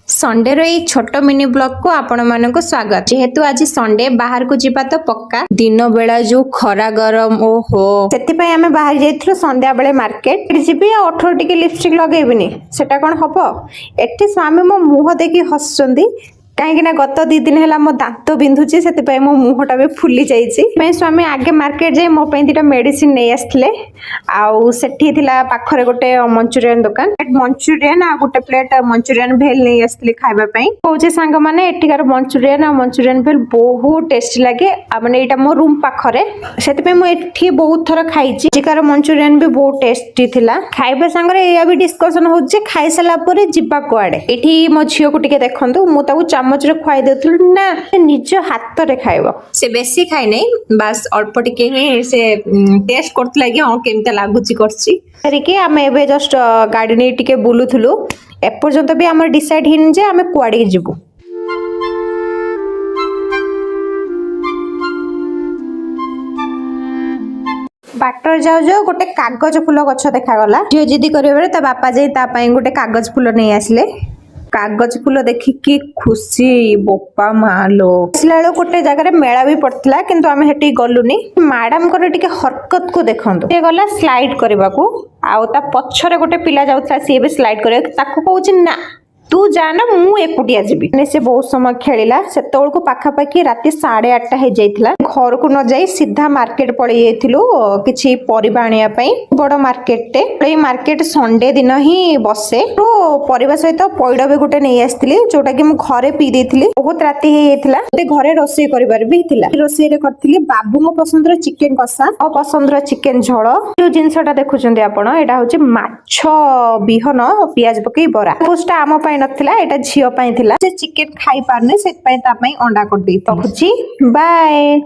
Sunday रो ये छोट mini blog को आपण मानक स्वागत। जेहेतु आज संडे बाहर को जीवा तो पक्का दिन बेला जो खरा गरम ओहो सेति पय हमें बाहर जाइथलो संध्या बेले मार्केट जीबी आ 18 टिके लिपस्टिक लगेबिनी सेटा कोन हबो। एठी स्वामी मो मुह देखि हसचंदी कहीं गत 2 दिन है मो दांत बिंधुची से मो मुहटा भी फुली जाइए। स्वामी आगे मार्केट जाए मो दुटा मेडिसिन नहीं आसते आठी पाखरे गोटे मंचूरियन दुकान मंचूरियन आ गोटे प्लेट मंचूरियन भेल नहीं आसते खावाई कौचे सांग मैंने एटिकार मंचूरियन आ मंचूरियन भेल बहुत टेस्टी लगे मैंने यहाँ मो रूम पाखरे से मुझे बहुत थर खाई एटिकार मंचूरियन भी बहुत टेस्टी थिला। खाइबा सांगरे या भी डिस्कशन हो खाई सारा पर जीवा कुआडे एठी मो झियो को टिके देखंतु मु ताकू चामच रे खुआई देथुल ना निज हाथ रे खाइबो से बेसी खाइ नै बस अल्प टिके ही से टेस्ट करथला कि हां केमता लागुची करछि तरीके हमें एबे जस्ट गाड़ी नै टिके बुलुथुलु ए पर्यंत भी हमर डिसाइड हिन जे हमें कुआडी जिवु। बाटर जाओ जाओ गोटे कागज फूल गछ देखा गला झियो जिदी करे ता बापा जाई ता पई गोटे कागज फूल नै आसले कागज फूल देखिकी खुशी बोपा मालो असला गोटे जगह मेला भी पड़ता किंतु आमे हेटी गलुनी मैडम को टिके हरकत को देखंतु से गला स्लाइड करबा को आउ ता पछरे गोटे पिला जाउथला सी भी स्लाइड करे ताको कहउछि ना तू जाना मु एकुटिया जीबी ने से बहुत समय खेलिला सेतोल को पाखा पाखी राती 8:30 हो जाइथिला घर को न जाई सीधा मार्केट पड़े जाइथिलु किछि परिबा आनिया पई बड़ मार्केट टे ए मार्केट संडे दिन ही बसे तो परिबा सहित पइडा भी गोटे नै आस्थिली जोटा कि मु घरे पी देथिली बहुत राती हे जाइथिला ते घरे रोसई करिबार भी थिला रोसई रे करथिली बाबू मो पसंद रो चिकन कसा और पसंद रो चिकन झोल जो जिंसटा देखुचंदी आपण एटा होची माछ बिहन पियाज पकई बरा पोस्टा आम पई नथिला एटा झियो पई थिला जे चिकन खाई पारने से पई ता पई अंडा कर दी तो बाय।